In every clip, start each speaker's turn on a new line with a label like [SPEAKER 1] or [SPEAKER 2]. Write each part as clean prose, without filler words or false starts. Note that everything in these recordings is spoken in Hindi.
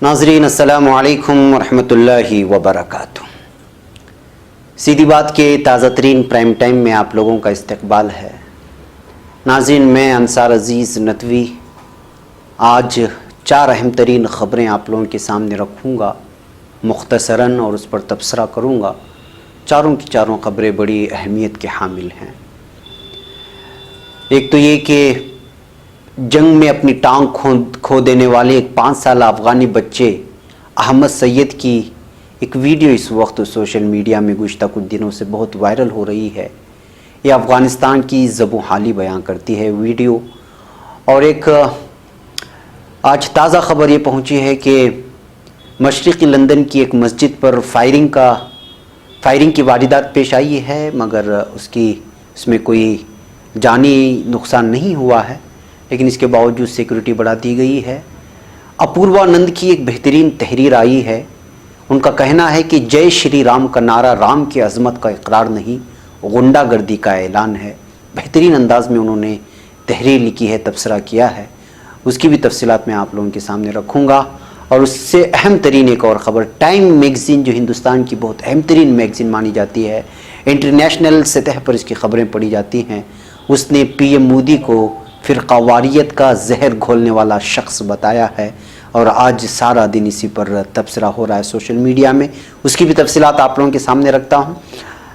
[SPEAKER 1] नाज़रीन अस्सलामु अलैकुम वरहमतुल्लाहि वबरकातुह। सीधी बात के ताज़ा तरीन प्राइम टाइम में आप लोगों का इस्तकबाल है। नाज़रीन, मैं अंसार अज़ीज़ नदवी आज 4 अहम तरीन ख़बरें आप लोगों के सामने रखूँगा मुख्तसरन और उस पर तबसरा करूँगा। चारों की चारों ख़बरें बड़ी अहमियत के हामिल हैं। एक तो ये कि जंग में अपनी टांग खो देने वाले एक 5 साल अफ़गानी बच्चे अहमद सैयद की एक वीडियो इस वक्त सोशल मीडिया में गुज़श्ता कुछ दिनों से बहुत वायरल हो रही है। ये अफ़गानिस्तान की ज़बो हाली बयां करती है वीडियो। और एक आज ताज़ा ख़बर ये पहुंची है कि मशरिक़ी लंदन की एक मस्जिद पर फायरिंग की वारदात पेश आई है, मगर उसमें कोई जानी नुकसान नहीं हुआ है, लेकिन इसके बावजूद सिक्योरिटी बढ़ा दी गई है। अपूर्वानंद की एक बेहतरीन तहरीर आई है। उनका कहना है कि जय श्री राम का नारा राम की अज़मत का इकरार नहीं, गुंडागर्दी का ऐलान है। बेहतरीन अंदाज में उन्होंने तहरीर लिखी है, तबसरा किया है। उसकी भी तफसीलात मैं आप लोगों के सामने रखूँगा। और उससे अहम तरीन एक और ख़बर, टाइम मैगज़ीन जो हिंदुस्तान की बहुत अहम तरीन मैगज़ीन मानी जाती है, इंटरनेशनल सतह पर इसकी ख़बरें पढ़ी जाती हैं, उसने PM मोदी को फ़िरक़ावारियत का जहर घोलने वाला शख्स बताया है। और आज सारा दिन इसी पर तबसरा हो रहा है सोशल मीडिया में। उसकी भी तफसीलात आप लोगों के सामने रखता हूँ।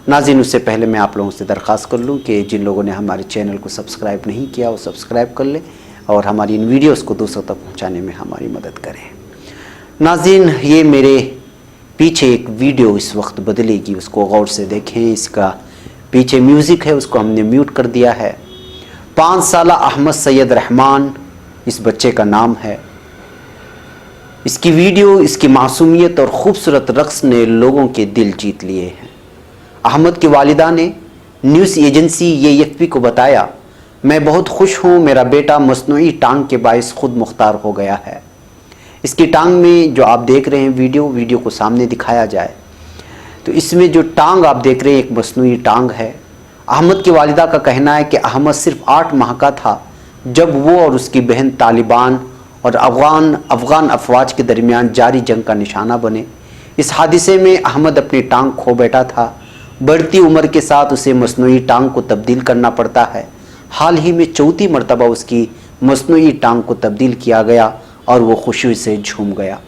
[SPEAKER 1] नाज़रीन, उससे पहले मैं आप लोगों से दरख्वास्त कर लूँ कि जिन लोगों ने हमारे चैनल को सब्सक्राइब नहीं किया वो सब्सक्राइब कर लें और हमारी इन वीडियोज़ को दूसरों तक पहुँचाने में हमारी मदद करें। नाज़रीन, ये मेरे पीछे एक वीडियो इस वक्त बदलेगी, उसको गौर से देखें। इसका पीछे म्यूज़िक है, उसको हमने म्यूट कर दिया है। 5 साला अहमद सैयद रहमान इस बच्चे का नाम है। इसकी वीडियो, इसकी मासूमियत और ख़ूबसूरत रक़्स ने लोगों के दिल जीत लिए हैं। अहमद की वालिदा ने न्यूज़ एजेंसी AFP को बताया, मैं बहुत खुश हूँ, मेरा बेटा मसनूई टांग के बाइस खुद मुख्तार हो गया है। इसकी टांग में जो आप देख रहे हैं वीडियो को सामने दिखाया जाए तो इसमें जो टांग आप देख रहे हैं एक मसनूई टांग है। अहमद की वालिदा का कहना है कि अहमद सिर्फ 8 माह का था जब वो और उसकी बहन तालिबान और अफ़गान अफवाज के दरमियान जारी जंग का निशाना बने। इस हादिसे में अहमद अपनी टांग खो बैठा था। बढ़ती उम्र के साथ उसे मसनूई टांग को तब्दील करना पड़ता है। हाल ही में 4थी मरतबा उसकी मसनूई टांग को तब्दील किया गया और वो खुशी से झूम गया।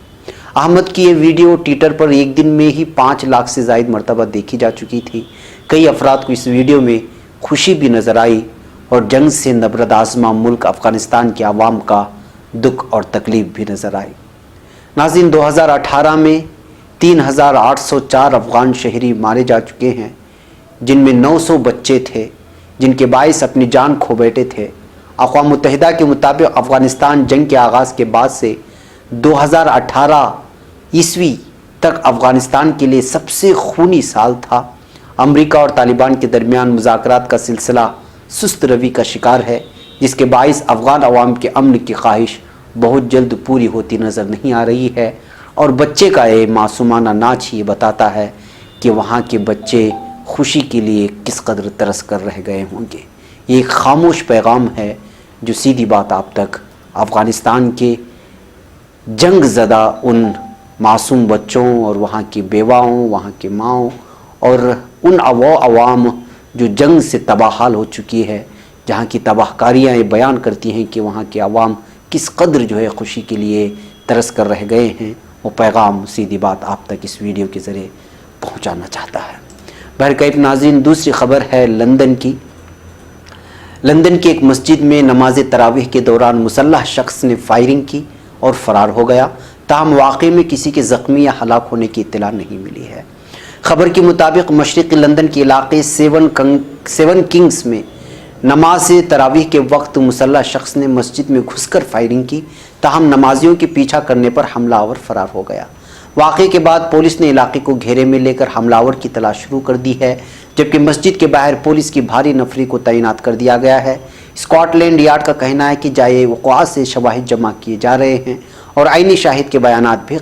[SPEAKER 1] अहमद की ये वीडियो ट्विटर पर एक दिन में ही 5 लाख से ज़ायद मरतबा देखी जा चुकी थी। कई अफराद को इस वीडियो में खुशी भी नज़र आई और जंग से नबरद आज़मा मुल्क अफ़गानिस्तान के आवाम का दुख और तकलीफ़ भी नज़र आई। नाज़रीन, 2018 में 3804 अफ़गान शहरी मारे जा चुके हैं, जिनमें 900 बच्चे थे जिनके बाइस अपनी जान खो बैठे थे। अक़वाम मुत्तहिदा के मुताबिक अफ़गानिस्तान जंग के आगाज़ के बाद से 2018 ईस्वी तक अफ़गानिस्तान के लिए सबसे खूनी साल था। अमेरिका और तालिबान के दरमियान मुज़ाकरात का सिलसिला सुस्त रवि का शिकार है, जिसके बाइस अफ़गान अवाम के अमन की ख्वाहिश बहुत जल्द पूरी होती नज़र नहीं आ रही है। और बच्चे का ये मासूमाना नाच ही बताता है कि वहाँ के बच्चे खुशी के लिए किस कदर तरस कर रह गए होंगे। ये एक खामोश पैगाम है जो सीधी बात आप तक अफ़गानिस्तान के जंग ज़दा उन मासूम बच्चों और वहाँ की बेवाओं, वहाँ की माओं और उन अवाम जो जंग से तबाहाल हो चुकी है, जहाँ की तबाहकारियाँ ये बयान करती हैं कि वहाँ के अवाम किस कदर जो है खुशी के लिए तरस कर रह गए हैं, वो पैगाम सीधी बात आप तक इस वीडियो के ज़रिए पहुँचाना चाहता है। बहरकैफ नाज़रीन, दूसरी ख़बर है लंदन की। लंदन की एक मस्जिद में नमाज तरावीह के दौरान मुसल्लह शख्स ने फायरिंग की और फ़रार हो गया। ताहम वाक़े में किसी के ज़ख्मी या हलाक होने की इत्तला नहीं मिली है। ख़बर के मुताबिक मशरिक़ी लंदन के इलाके सेवन किंग्स में नमाज तरावीह के वक्त मुसल्लह शख्स ने मस्जिद में घुसकर फायरिंग की। ताहम नमाजियों के पीछा करने पर हमलावर फ़रार हो गया। वाक़े के बाद पुलिस ने इलाके को घेरे में लेकर हमलावर की तलाश शुरू कर दी है, जबकि मस्जिद के बाहर पुलिस की भारी नफरी को तैनात कर दिया गया है। स्कॉटलैंड यार्ड का कहना है कि जाए वक़्वा से शवाहिद जमा किए जा रहे हैं और आईनी शाहिद के बयानात भी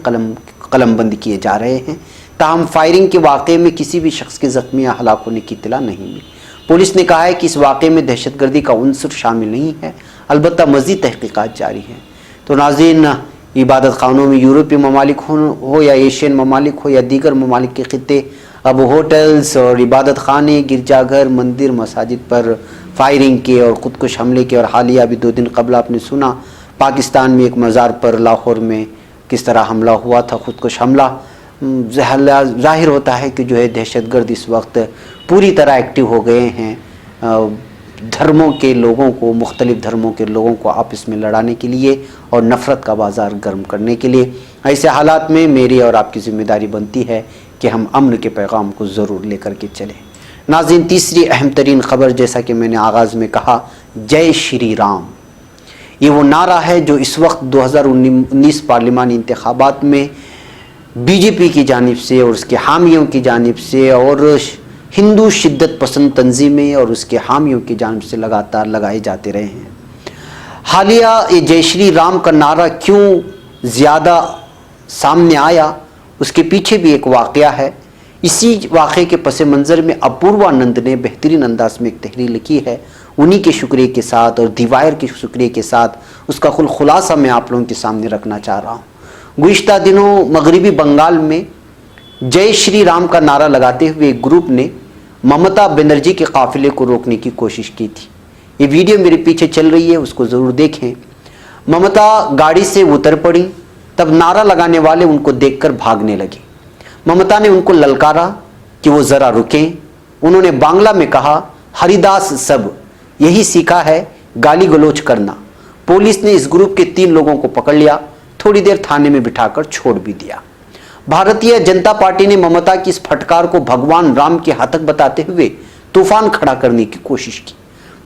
[SPEAKER 1] कलमबंद किए जा रहे हैं। ताहम फायरिंग के वाक़े में किसी भी शख्स के ज़ख्मी या हलाक होने की इत्तला नहीं मिली। पुलिस ने कहा है कि इस वाक़े में दहशतगर्दी का उन्सर शामिल नहीं है, अलबत्ता मज़ीद तहक़ीक़ात जारी हैं। तो नाज़रीन, इबादत खानों में यूरोपीय ममालिक हो या एशियन ममालिक हो या दीगर ममालिक के खित्ते, अब होटल्स और इबादत खाने, गिरजाघर, मंदिर, मसाजिद पर फायरिंग के और ख़ुदकुश हमले के। और हालिया अभी 2 दिन कबल आपने सुना पाकिस्तान में एक मज़ार पर लाहौर में किस तरह हमला हुआ था, ख़ुदकुश हमला। ज़ाहिर होता है कि जो है दहशतगर्द इस वक्त पूरी तरह एक्टिव हो गए हैं, धर्मों के लोगों को, मुख्तलिफ़ धर्मों के लोगों को आपस में लड़ाने के लिए और नफ़रत का बाज़ार गर्म करने के लिए। ऐसे हालात में मेरी और आपकी ज़िम्मेदारी बनती है कि हम अमन के पैगाम को ज़रूर लेकर के चलें। नाज़रीन, तीसरी अहम तरीन ख़बर, जैसा कि मैंने आगाज़ में कहा, जय श्री राम। ये वो नारा है जो इस वक्त 2019 पार्लिमानी इंतखाबात में बीजेपी की जानिब से और उसके हामियों की जानिब से और हिंदू शिद्दत पसंद तंजीमें और उसके हामियों की जानिब से लगातार लगाए जाते रहे हैं। हालिया ये जय श्री राम का नारा क्यों ज़्यादा सामने आया, उसके पीछे भी एक वाक़या है। इसी वाक़े के पस मंज़र में अपूर्वानंद ने बेहतरीन अंदाज में एक तहरीर लिखी है। उन्हीं के शुक्रिया के साथ और दीवायर के शुक्रिया के साथ उसका खुलासा मैं आप लोगों के सामने रखना चाह रहा हूँ। गुज़िश्ता दिनों मगरबी बंगाल में जय श्री राम का नारा लगाते हुए एक ग्रुप ने ममता बनर्जी के काफ़िले को रोकने की कोशिश की थी। ये वीडियो मेरे पीछे चल रही है, उसको ज़रूर देखें। ममता गाड़ी से उतर पड़ी, तब नारा लगाने वाले उनको देखकर भागने लगे। ममता ने उनको ललकारा कि वो ज़रा रुकें। उन्होंने बांग्ला में कहा, हरिदास सब यही सीखा है, गाली गलोच करना। पुलिस ने इस ग्रुप के 3 लोगों को पकड़ लिया, थोड़ी देर थाने में बिठाकर छोड़ भी दिया। भारतीय जनता पार्टी ने ममता की इस फटकार को भगवान राम के हतक बताते हुए तूफान खड़ा करने की कोशिश की।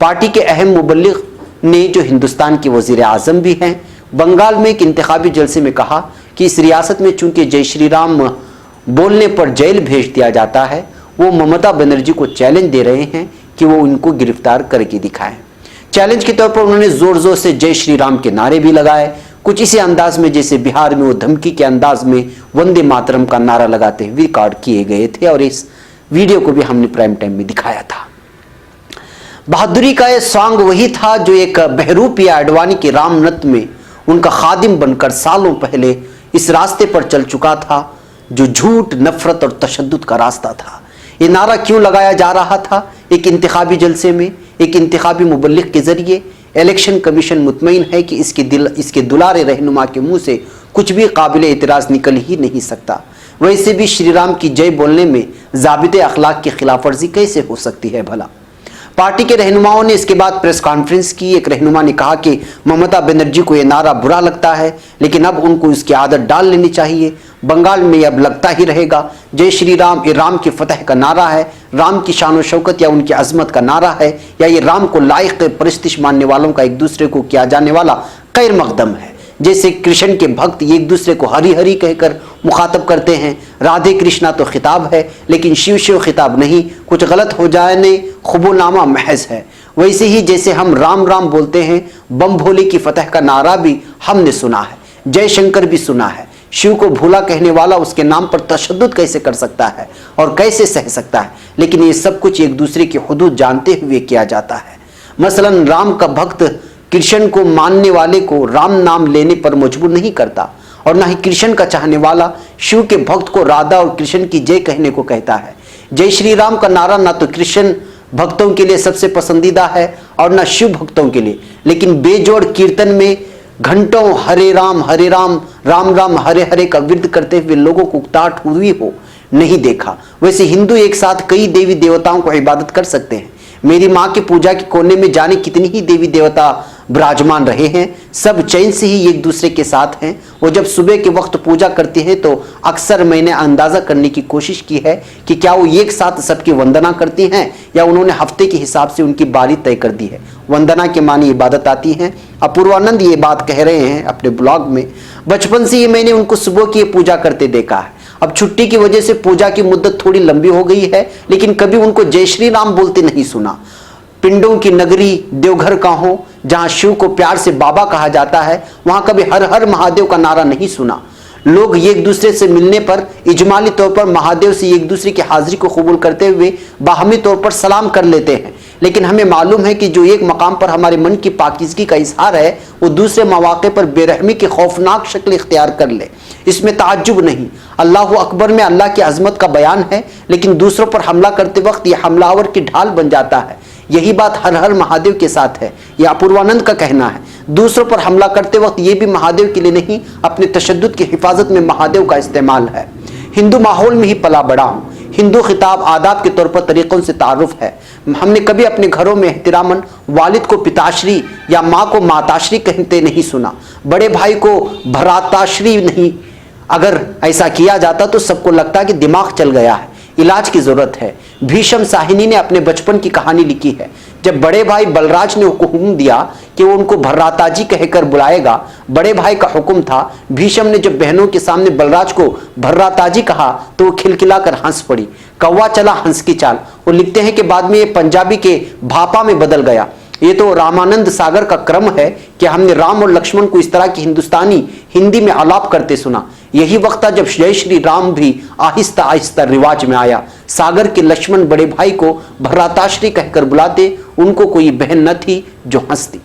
[SPEAKER 1] पार्टी के अहम मुबल्लिग ने, जो हिंदुस्तान के वजीर आज़म भी हैं, बंगाल में एक इंतखाबी जलसे में कहा कि इस रियासत में चूंकि जय श्री राम बोलने पर जेल भेज दिया जाता है, वो ममता बनर्जी को चैलेंज दे रहे हैं कि वो इनको गिरफ्तार करके दिखाएं। चैलेंज के तौर पर उन्होंने जोर जोर से जय श्री राम के नारे भी लगाए, कुछ इसी अंदाज में जैसे बिहार में वो धमकी के अंदाज में वंदे मातरम का नारा लगाते हुए रिकॉर्ड किए गए थे। और इस वीडियो को भी हमने प्राइम टाइम में दिखाया था। बहादुरी का ये सॉन्ग वही था जो एक बहरूप या अडवाणी के राम नृत्य में उनका खादिम बनकर सालों पहले इस रास्ते पर चल चुका था, जो झूठ, नफरत और तशद्दुद का रास्ता था। ये नारा क्यों लगाया जा रहा था? एक इंतखाबी जलसे में, एक इंतखाबी मुबल्लिग के जरिए। इलेक्शन कमीशन मुतमईन है कि इसके दुलारे रहनुमा के मुंह से कुछ भी काबिल एतराज़ निकल ही नहीं सकता। वैसे भी श्री राम की जय बोलने में ज़ाबिते अखलाक की खिलाफ वर्जी कैसे हो सकती है भला? पार्टी के रहनुमाओं ने इसके बाद प्रेस कॉन्फ्रेंस की। एक रहनुमा ने कहा कि ममता बनर्जी को यह नारा बुरा लगता है, लेकिन अब उनको इसकी आदत डाल लेनी चाहिए। बंगाल में अब लगता ही रहेगा जय श्री राम ये राम की फतह का नारा है, राम की शान व शौकत या उनकी अजमत का नारा है, या ये राम को लायक परस्तिश मानने वालों का एक दूसरे को किया जाने वाला खैर मकदम है। जैसे कृष्ण के भक्त एक दूसरे को हरि हरि कहकर मुखातब करते हैं, राधे कृष्णा तो खिताब है लेकिन शिव शिव खिताब नहीं, कुछ गलत हो जाने खुबोनामा महज है। वैसे ही जैसे हम राम राम बोलते हैं, बम भोले की फतह का नारा भी हमने सुना है, जय शंकर भी सुना है। शिव को भूला कहने वाला उसके नाम पर तशद्दुद कैसे कर सकता है और कैसे सह सकता है? लेकिन ये सब कुछ एक दूसरे की हुदूद जानते हुए किया जाता है। मसलन राम का भक्त कृष्ण को मानने वाले को राम नाम लेने पर मजबूर नहीं करता, और ना ही कृष्ण का चाहने वाला शिव के भक्त को राधा और कृष्ण की जय कहने को कहता है। जय श्री राम का नारा ना तो कृष्ण भक्तों के लिए सबसे पसंदीदा है और ना शिव भक्तों के लिए, लेकिन बेजोड़ कीर्तन में घंटों हरे राम राम राम हरे हरे का विरद करते हुए लोगों को उकताहट हुई हो नहीं देखा। वैसे हिंदू एक साथ कई देवी देवताओं को इबादत कर सकते हैं। मेरी माँ की पूजा के कोने में जाने कितनी ही देवी देवता विराजमान रहे हैं, सब चैन से ही एक दूसरे के साथ हैं। वो जब सुबह के वक्त पूजा करती है तो अक्सर मैंने अंदाज़ा करने की कोशिश की है कि क्या वो एक साथ सबकी वंदना करती हैं या उन्होंने हफ्ते के हिसाब से उनकी बारी तय कर दी है। वंदना के मानी इबादत आती हैं। अपूर्वानंद ये बात कह रहे हैं अपने ब्लॉग में, बचपन से ही मैंने उनको सुबह की पूजा करते देखा है। अब छुट्टी की वजह से पूजा की मुद्दत थोड़ी लंबी हो गई है, लेकिन कभी उनको जय श्री राम बोलते नहीं सुना। पिंडों की नगरी देवघर का हो, जहां शिव को प्यार से बाबा कहा जाता है, वहां कभी हर हर महादेव का नारा नहीं सुना। लोग एक दूसरे से मिलने पर इजमाली तौर पर महादेव से एक दूसरे की हाजिरी को कबूल करते हुए बाहमी तौर पर सलाम कर लेते हैं, लेकिन हमें मालूम है कि जो एक मकाम पर हमारे मन की पाकीज़गी का इजहार है वो दूसरे मौके पर बेरहमी की खौफनाक शक्ल इख्तियार कर ले। इसमें ताज्जुब नहीं। अल्लाह अकबर में अल्लाह की अजमत का बयान है, लेकिन दूसरों पर हमला करते वक्त यह हमलावर की ढाल बन जाता है। यही बात हर हर महादेव के साथ है, यह अपूर्वानंद का कहना है। दूसरों पर हमला करते वक्त यह भी महादेव के लिए नहीं, अपने तशद्दुद की हिफाजत में महादेव का इस्तेमाल है। हिंदू माहौल में ही पला बड़ा हूँ। हिंदू खिताब आदाब के तौर पर तरीक़ों से तारुफ है। हमने कभी अपने घरों में एहतरामन वालिद को पिताश्री या माँ को माताश्री कहते नहीं सुना, बड़े भाई को भ्राताश्री नहीं। अगर ऐसा किया जाता तो सबको लगता कि दिमाग चल गया है, इलाज की जरूरत है। भीष्म साहिनी ने अपने बचपन की कहानी लिखी है। जब बड़े भाई बलराज ने हुक्म दिया कि वो उनको भर्राताजी कहकर बुलाएगा, बड़े भाई का हुक्म था। भीष्म ने जब बहनों के सामने बलराज को भर्राताजी कहा तो वो खिलखिलाकर हंस पड़ी। कौवा चला हंस की चाल। वो लिखते हैं कि बाद में ये पंजाबी के भापा में बदल गया। ये तो रामानंद सागर का क्रम है कि हमने राम और लक्ष्मण को इस तरह की हिंदुस्तानी हिंदी में आलाप करते सुना। यही वक्त था जब जय श्री राम भी आहिस्ता आहिस्ता रिवाज में आया। सागर के लक्ष्मण बड़े भाई को भर्राताश्री कहकर बुलाते, उनको कोई बहन न थी जो हंसती।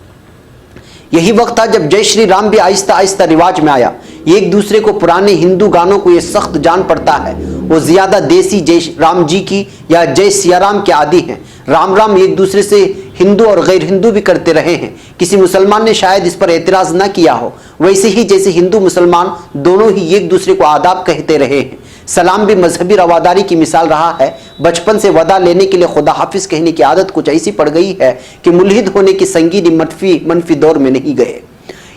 [SPEAKER 1] यही वक्त था जब जय श्री राम भी आहिस्ता आहिस्ता रिवाज में आया। एक दूसरे को पुराने हिंदू गानों को ये सख्त जान पड़ता है, वो ज्यादा देसी जय राम जी की या जय सियाराम के आदि हैं। राम राम एक दूसरे से हिंदू और गैर हिंदू भी करते रहे हैं। किसी मुसलमान ने शायद इस पर एतराज न किया हो। वैसे ही जैसे हिंदू मुसलमान दोनों ही एक दूसरे को आदाब कहते रहे हैं। सलाम भी मजहबी रवादारी की मिसाल रहा है। बचपन से वदा लेने के लिए खुदा हाफिज कहने की आदत कुछ ऐसी पड़ गई है कि मुल्हिद होने की संगीन मनफी दौर में नहीं गए।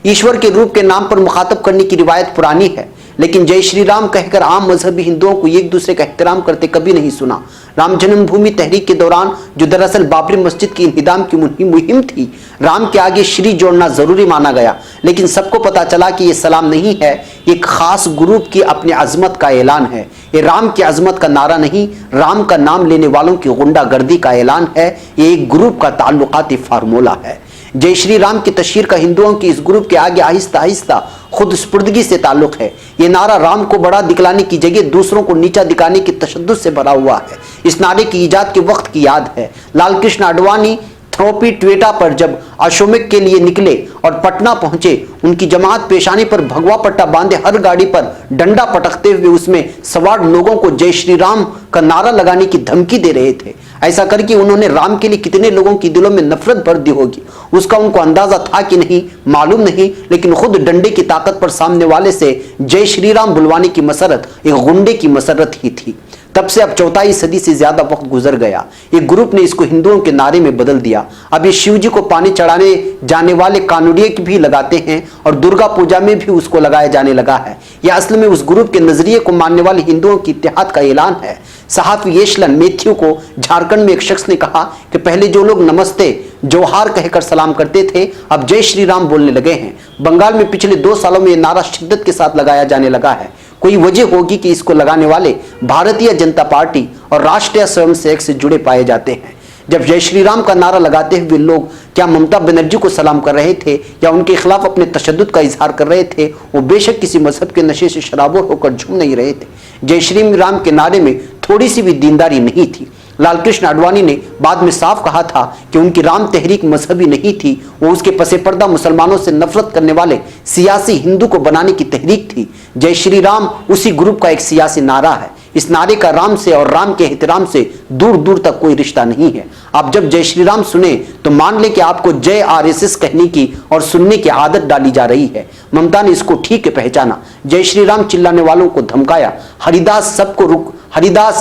[SPEAKER 1] ईश्वर के रूप के नाम पर मुखातब करने की रिवायत पुरानी है, लेकिन जय श्री राम कहकर आम मजहबी हिंदुओं को एक दूसरे का एहतराम करते कभी नहीं सुना। राम जन्मभूमि तहरीक के दौरान, जो दरअसल बाबरी मस्जिद की इंहिदाम की मुहिम थी, राम के आगे श्री जोड़ना जरूरी माना गया। लेकिन सबको पता चला कि यह सलाम नहीं है, एक खास ग्रुप की अपने अजमत का ऐलान है। ये राम की अजमत का नारा नहीं, राम का नाम लेने वालों की गुंडागर्दी का ऐलान है। ये एक ग्रुप का ताल्लुकाती फार्मूला है। जय श्री राम की तशहीर का हिंदुओं के इस ग्रुप के आगे आहिस्ता आहिस्ता खुद स्पुर्दगी से ताल्लुक है। ये नारा राम को बड़ा दिखलाने की जगह दूसरों को नीचा दिखाने की तशद्दुद से भरा हुआ है। इस नारे की ईजाद के वक्त की याद है। लाल कृष्ण आडवाणी थोपी ट्वेटा पर जब अशोक के लिए निकले और पटना पहुंचे, उनकी जमात पेशानी पर भगवा पट्टा बांधे हर गाड़ी पर डंडा पटकते हुए उसमें सवार लोगों को जय श्री राम का नारा लगाने की धमकी दे रहे थे। ऐसा करके उन्होंने राम के लिए कितने लोगों की दिलों में नफरत भर दी होगी, उसका उनको अंदाजा था कि नहीं मालूम नहीं, लेकिन खुद डंडे की ताकत पर सामने वाले से जय श्री राम बुलवाने की मसरत एक गुंडे की मसरत ही थी। तब से अब चौथाई सदी से ज्यादा वक्त गुजर गया। एक ग्रुप ने इसको हिंदुओं के नारे में बदल दिया। अब ये शिव जी को पानी चढ़ाने जाने वाले कानुड़िए भी लगाते हैं और दुर्गा पूजा में भी उसको लगाया जाने लगा है। यह असल में उस ग्रुप के नजरिए को मानने वाले हिंदुओं की इत्तेहाद का ऐलान है। सहाफी येशलन मैथ्यू को झारखंड में एक शख्स ने कहा कि पहले जो लोग नमस्ते जोहार कहकर सलाम करते थे, अब जय श्री राम बोलने लगे हैं। बंगाल में पिछले 2 सालों में यह नारा शिद्दत के साथ लगाया जाने लगा है। कोई वजह होगी कि इसको लगाने वाले भारतीय जनता पार्टी और राष्ट्रीय स्वयंसेवक से जुड़े पाए जाते हैं। जब जय श्री राम का नारा लगाते हुए लोग क्या ममता बनर्जी को सलाम कर रहे थे या उनके खिलाफ अपने तशद्दुद का इजहार कर रहे थे, वो बेशक किसी मजहब के नशे से शराबोर होकर झूम नहीं रहे थे। जय श्री राम के नारे में थोड़ी सी भी दीनदारी नहीं थी। लाल कृष्ण आडवाणी ने बाद में साफ कहा था कि उनकी राम तहरीक मजहबी नहीं थी, वो उसके पसे पर्दा मुसलमानों से नफरत करने वाले सियासी हिंदू को बनाने की तहरीक थी। जय श्री राम उसी ग्रुप का एक सियासी नारा है। इस नारे का राम से और राम के एहतराम से दूर दूर तक कोई रिश्ता नहीं है। आप जब जय श्री राम सुने तो मान ले कि आपको जय आरएसएस कहने की और सुनने की आदत डाली जा रही है। ममता ने इसको ठीक पहचाना। जय श्री राम चिल्लाने वालों को धमकाया। हरिदास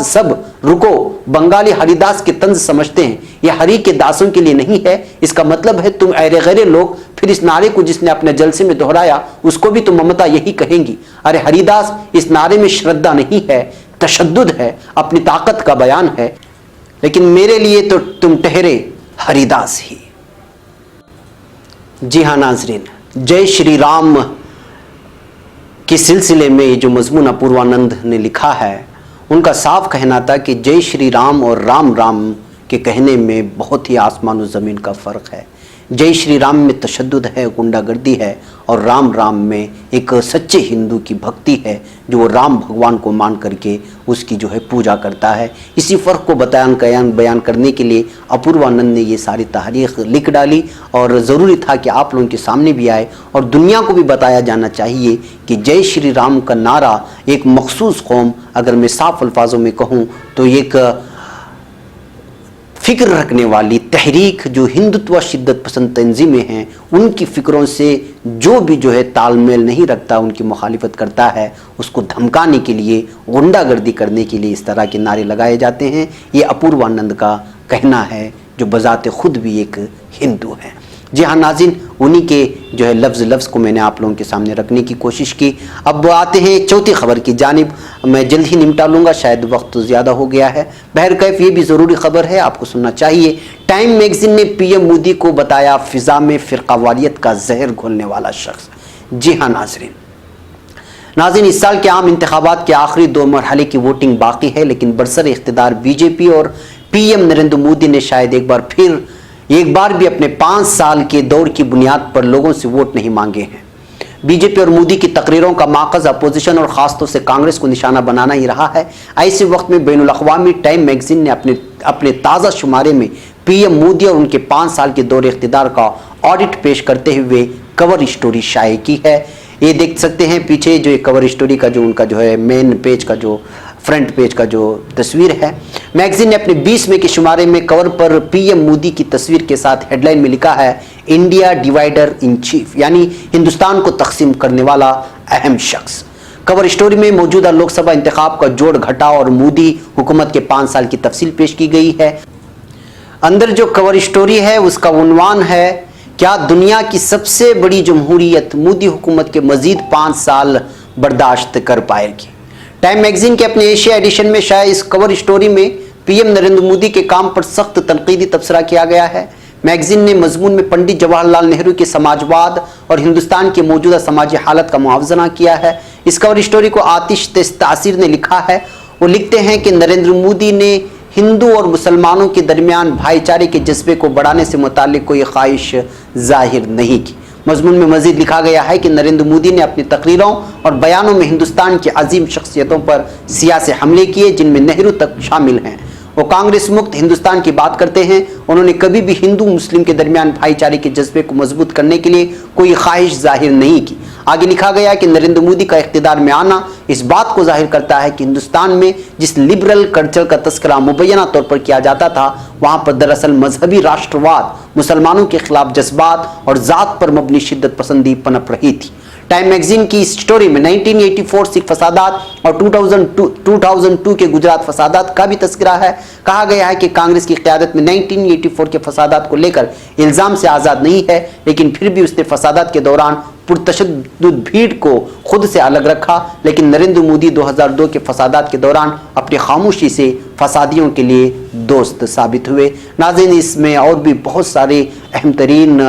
[SPEAKER 1] सब रुको बंगाली हरिदास के तंज समझते हैं, यह हरि के दासों के लिए नहीं है। इसका मतलब है तुम ऐरे गैरे लोग। फिर इस नारे को जिसने अपने जलसे में दोहराया उसको भी तुम ममता यही कहेंगी। अरे हरिदास, इस नारे में श्रद्धा नहीं है, तशद्दुद है, अपनी ताकत का बयान है। लेकिन मेरे लिए तो तुम ठहरे हरिदास ही। जी हाँ नाजरीन, जय श्री राम के सिलसिले में जो मजमून अपूर्वानंद ने लिखा है, उनका साफ कहना था कि जय श्री राम और राम राम के कहने में बहुत ही आसमान और ज़मीन का फ़र्क है। जय श्री राम में तशद्दुद है, गुंडागर्दी है, और राम राम में एक सच्चे हिंदू की भक्ति है जो वो राम भगवान को मान करके उसकी जो है पूजा करता है। इसी फ़र्क को बयान करने के लिए अपूर्वानंद ने ये सारी तारीख लिख डाली और ज़रूरी था कि आप लोगों के सामने भी आए और दुनिया को भी बताया जाना चाहिए कि जय श्री राम का नारा एक मखसूस कौम, अगर मैं साफ अल्फाजों में कहूँ तो एक फ़िक्र रखने वाली तहरीक जो हिंदुत्व शिद्दत पसंद तंजीमें हैं उनकी फ़िक्रों से जो भी जो है तालमेल नहीं रखता, उनकी मुखालिफत करता है, उसको धमकाने के लिए, गुंडागर्दी करने के लिए इस तरह के नारे लगाए जाते हैं। ये अपूर्वानंद का कहना है जो बजाते खुद भी एक हिंदू है। जी हाँ नाज़रीन, उन्हीं के जो है लफ्ज़ को मैंने आप लोगों के सामने रखने की कोशिश की। अब आते हैं चौथी खबर की जानिब। मैं जल्द ही निपटा लूँगा, शायद वक्त ज़्यादा हो गया है। बहरकैफ ये भी ज़रूरी खबर है, आपको सुनना चाहिए। टाइम मैगज़ीन ने पीएम मोदी को बताया फ़िज़ा में फ़िरक़ावारियत का जहर घोलने वाला शख्स। जी हाँ नाज़रीन, इस साल के आम इंतखाबात के आखिरी 2 मरहले की वोटिंग बाकी है, लेकिन बरसर इख्तिदार बीजेपी और पीएम नरेंद्र मोदी ने शायद एक बार भी अपने 5 साल के दौर की बुनियाद पर लोगों से वोट नहीं मांगे हैं। बीजेपी और मोदी की तकरीरों का माकज़ अपोजिशन और ख़ासतौर से कांग्रेस को निशाना बनाना ही रहा है। ऐसे वक्त में बैनुल अक़वामी टाइम मैगज़ीन ने अपने ताज़ा शुमारे में पीएम मोदी और उनके 5 साल के दौर इख्तिदार का ऑडिट पेश करते हुए कवर स्टोरी शाये की है। ये देख सकते हैं पीछे जो एक कवर स्टोरी का जो उनका जो है मेन पेज का जो फ्रंट पेज का जो तस्वीर है। मैगजीन ने अपने 20वें के शुमारे में कवर पर पीएम मोदी की तस्वीर के साथ हेडलाइन में लिखा है इंडिया डिवाइडर इन चीफ, यानी हिंदुस्तान को तकसीम करने वाला अहम शख्स। कवर स्टोरी में मौजूदा लोकसभा इंतखाब का जोड़ घटाव और मोदी हुकूमत के 5 साल की तफसील पेश की गई है। अंदर जो कवर स्टोरी है उसका उन्वान है, क्या दुनिया की सबसे बड़ी जमहूरियत मोदी हुकूमत के मजीद 5 साल बर्दाश्त कर पाएगी। टाइम मैगजीन के अपने एशिया एडिशन में शायद इस कवर स्टोरी में पीएम नरेंद्र मोदी के काम पर सख्त तनकीदी तबसरा किया गया है। मैगजीन ने मजमून में पंडित जवाहरलाल नेहरू के समाजवाद और हिंदुस्तान की मौजूदा समाजी हालत का मुआवजना किया है। इस कवर स्टोरी को आतिश तासीर ने लिखा है। वो लिखते हैं कि नरेंद्र मोदी ने हिंदू और मुसलमानों के दरमियान भाईचारे के जज्बे को बढ़ाने से मुताल्लिक कोई ख्वाहिश जाहिर नहीं की। मजमून में मजीद लिखा गया है कि नरेंद्र मोदी ने अपनी तकरीरों और बयानों में हिंदुस्तान की अजीम शख्सियतों पर सियासी हमले किए जिनमें नेहरू तक शामिल हैं। वो कांग्रेस मुक्त हिंदुस्तान की बात करते हैं। उन्होंने कभी भी हिंदू मुस्लिम के दरमियान भाईचारे के जज्बे को मजबूत करने के लिए कोई ख्वाहिश जाहिर नहीं की। आगे लिखा गया कि नरेंद्र मोदी का इख्तिदार में आना इस बात को जाहिर करता है कि हिंदुस्तान में जिस लिबरल कल्चर का तस्करा मुबैना तौर पर किया जाता था वहाँ पर दरअसल मजहबी राष्ट्रवाद, मुसलमानों के खिलाफ जज्बात और ज़ात पर मबनी शिद्दत पसंदी पनप रही थी। टाइम मैगजीन की इस स्टोरी में 1984 सिख फसादात और 2002 के गुजरात फसादात का भी तस्करा है। कहा गया है कि कांग्रेस की क़यादत में 1984 के फसादात को लेकर इल्ज़ाम से आज़ाद नहीं है, लेकिन फिर भी उसने फसादात के दौरान पुरतशद्दुद भीड़ को खुद से अलग रखा। लेकिन नरेंद्र मोदी 2002 के फसादात के दौरान अपनी खामोशी से फसादियों के लिए दोस्त साबित हुए। नाज़रीन, इसमें और भी बहुत सारे अहम तरीन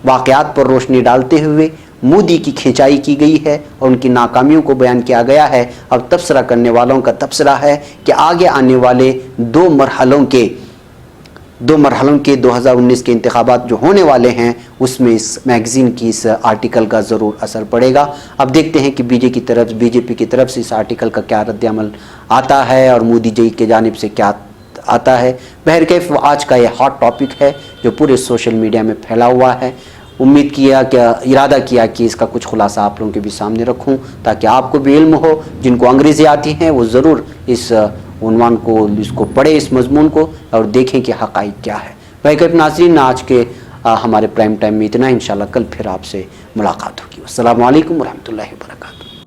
[SPEAKER 1] वाक़यात पर रोशनी डालते हुए मोदी की खिंचाई की गई है और उनकी नाकामियों को बयान किया गया है। अब तबसरा करने वालों का तबसरा है कि आगे आने वाले 2 मरहलों के 2019 के इंतखाबात जो होने वाले हैं उसमें इस मैगज़ीन की इस आर्टिकल का ज़रूर असर पड़ेगा। अब देखते हैं कि बीजेपी की तरफ से इस आर्टिकल का क्या रद्द-ए-अमल आता है और मोदी जी की जानिब से क्या आता है। बहरकैफ आज का ये हॉट टॉपिक है जो पूरे सोशल मीडिया में फैला हुआ है। इरादा किया कि इसका कुछ खुलासा आप लोगों के भी सामने रखूं ताकि आपको भी इल्म हो। जिनको अंग्रेज़ी आती हैं वो ज़रूर इस उन्वान को इसको पढ़े, इस मजमून को, और देखें कि हक़ाइक़ क्या है। बहरकैफ नाज़रीन, आज के हमारे प्राइम टाइम में इतना। इंशाल्लाह कल फिर आपसे मुलाकात होगी। अस्सलामु अलैकुम व रहमतुल्लाहि व बरकातुहू।